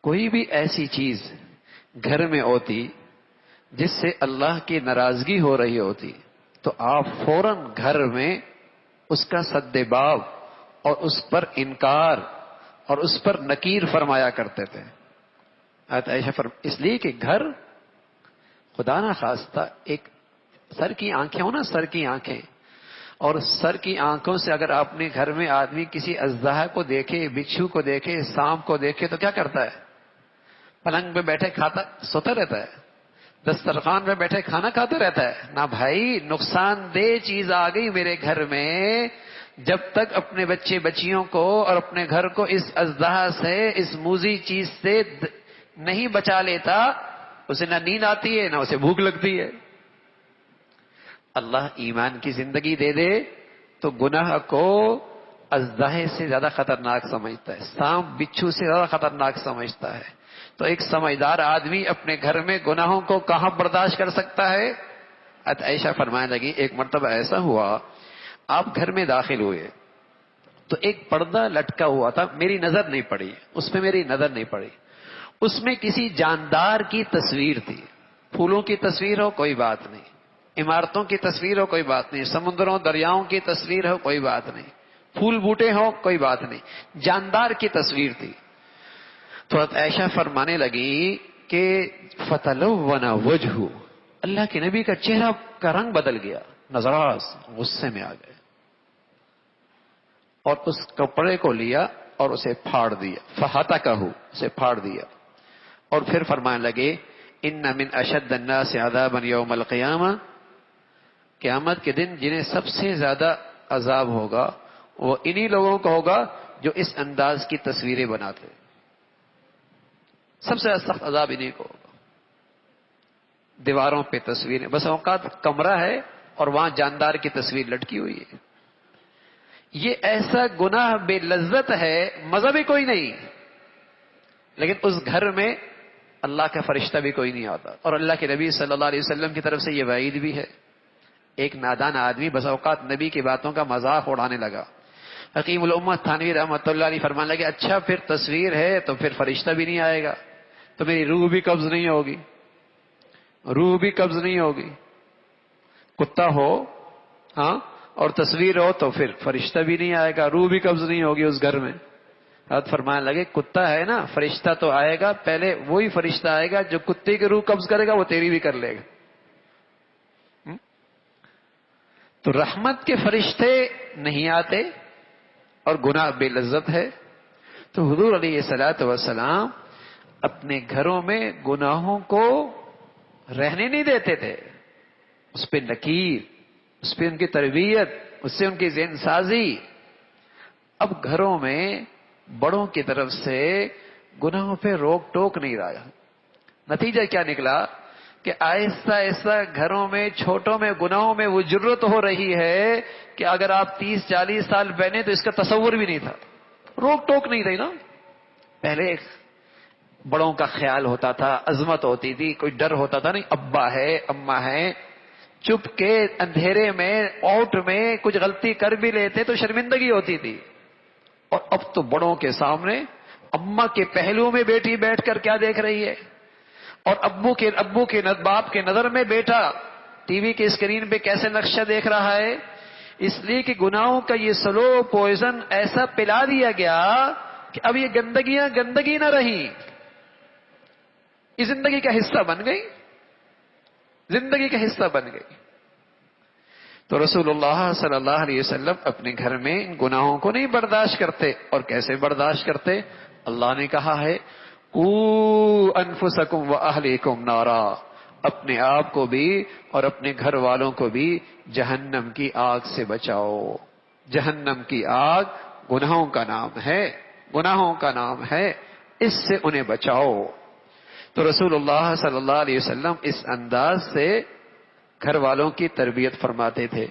کوئی بھی ایسی چیز گھر میں ہوتی جس سے اللہ کی ناراضگی ہو رہی ہوتی تو آپ فوراً گھر میں اس کا سد باب اور اس پر انکار اور اس پر نکیر فرمایا کرتے تھے. عائشہ اس لیے کہ گھر خدا نہ خواستہ ایک سر کی آنکھیں ہو نا، سر کی آنکھیں، اور سر کی آنکھوں سے اگر آپ نے گھر میں آدمی کسی اژدہا کو دیکھے، بچھو کو دیکھے، سانپ کو دیکھے تو کیا کرتا ہے؟ پلنگ پہ بیٹھے کھاتا سوتا رہتا ہے، دسترخوان پہ بیٹھے کھانا کھاتا رہتا ہے نا. بھائی نقصان دہ چیز آ گئی میرے گھر میں، جب تک اپنے بچے بچیوں کو اور اپنے گھر کو اس اژدہا سے، اس موذی چیز سے نہیں بچا لیتا، اسے نہ نیند آتی ہے نہ اسے بھوک لگتی ہے. اللہ ایمان کی زندگی دے دے تو گناہ کو اژدہے سے زیادہ خطرناک سمجھتا ہے، سانپ بچھو سے زیادہ خطرناک سمجھتا ہے. تو ایک سمجھدار آدمی اپنے گھر میں گناہوں کو کہاں برداشت کر سکتا ہے؟ عائشہ فرمانے لگی ایک مرتبہ ایسا ہوا، آپ گھر میں داخل ہوئے تو ایک پردہ لٹکا ہوا تھا، میری نظر نہیں پڑی اس پہ، میری نظر نہیں پڑی. اس میں کسی جاندار کی تصویر تھی. پھولوں کی تصویر ہو کوئی بات نہیں، عمارتوں کی تصویر ہو کوئی بات نہیں، سمندروں دریاؤں کی تصویر ہو کوئی بات نہیں، پھول بوٹے ہو کوئی بات نہیں، جاندار کی تصویر تھی. تو عائشہ فرمانے لگی کہ فتلون وجہہ، اللہ کے نبی کا چہرہ کا رنگ بدل گیا، نظراز غصے میں آ گئے اور اس کپڑے کو لیا اور اسے پھاڑ دیا. فہتکہ، اسے پھاڑ دیا. اور پھر فرمانے لگے ان من اشد الناس عذابا یوم القیامہ، قیامت کے دن جنہیں سب سے زیادہ عذاب ہوگا وہ انہی لوگوں کو ہوگا جو اس انداز کی تصویریں بناتے. سب سے سخت عذاب انہی کو ہوگا. دیواروں پہ تصویریں، بس اوقات کمرہ ہے اور وہاں جاندار کی تصویر لٹکی ہوئی ہے. یہ ایسا گناہ بے لذت ہے، مزہ بھی کوئی نہیں، لیکن اس گھر میں اللہ کا فرشتہ بھی کوئی نہیں آتا. اور اللہ کے نبی صلی اللہ علیہ وسلم کی طرف سے یہ وعید بھی ہے. ایک نادان آدمی بس اوقات نبی کی باتوں کا مذاق اڑانے لگا. حکیم الامت تھانوی رحمۃ اللہ علیہ فرمانے لگے اچھا پھر تصویر ہے تو پھر فرشتہ بھی نہیں آئے گا تو میری روح بھی قبض نہیں ہوگی، روح بھی قبض نہیں ہوگی. کتا ہو ہاں اور تصویر ہو تو پھر فرشتہ بھی نہیں آئے گا، روح بھی قبض نہیں ہوگی اس گھر میں. حضرت فرمانے لگے کتا ہے نا، فرشتہ تو آئے گا، پہلے وہی فرشتہ آئے گا جو کتے کی روح قبض کرے گا وہ تیری بھی کر لے گا. تو رحمت کے فرشتے نہیں آتے اور گناہ بے لذت ہے. تو حضور علیہ الصلوۃ والسلام اپنے گھروں میں گناہوں کو رہنے نہیں دیتے تھے. اس پہ نکیر، اس پہ ان کی تربیت، اس سے ان کی ذہن سازی. اب گھروں میں بڑوں کی طرف سے گناہوں پہ روک ٹوک نہیں رہا. نتیجہ کیا نکلا کہ آہستہ آہستہ گھروں میں چھوٹوں میں گناہوں میں وہ جرت ہو رہی ہے کہ اگر آپ 30-40 سال پہلے تو اس کا تصور بھی نہیں تھا. روک ٹوک نہیں رہی نا. پہلے بڑوں کا خیال ہوتا تھا، عظمت ہوتی تھی، کوئی ڈر ہوتا تھا نہیں، ابا ہے اماں ہے، چپ کے اندھیرے میں آؤٹ میں کچھ غلطی کر بھی لیتے تو شرمندگی ہوتی تھی. اور اب تو بڑوں کے سامنے اماں کے پہلو میں بیٹی بیٹھ کر کیا دیکھ رہی ہے، اور ابو کے باپ کے نظر میں بیٹا ٹی وی کے اسکرین پہ کیسے نقشہ دیکھ رہا ہے. اس لیے کہ گناہوں کا یہ سلو پوائزن ایسا پلا دیا گیا کہ اب یہ گندگیاں گندگی نہ رہی، یہ زندگی کا حصہ بن گئی، زندگی کا حصہ بن گئی. تو رسول اللہ صلی اللہ علیہ وسلم اپنے گھر میں ان گناہوں کو نہیں برداشت کرتے. اور کیسے برداشت کرتے؟ اللہ نے کہا ہے قوا انفسکم واہلیکم نارا، اپنے آپ کو بھی اور اپنے گھر والوں کو بھی جہنم کی آگ سے بچاؤ. جہنم کی آگ گناہوں کا نام ہے، گناہوں کا نام ہے، اس سے انہیں بچاؤ. تو رسول اللہ صلی اللہ علیہ وسلم اس انداز سے گھر والوں کی تربیت فرماتے تھے.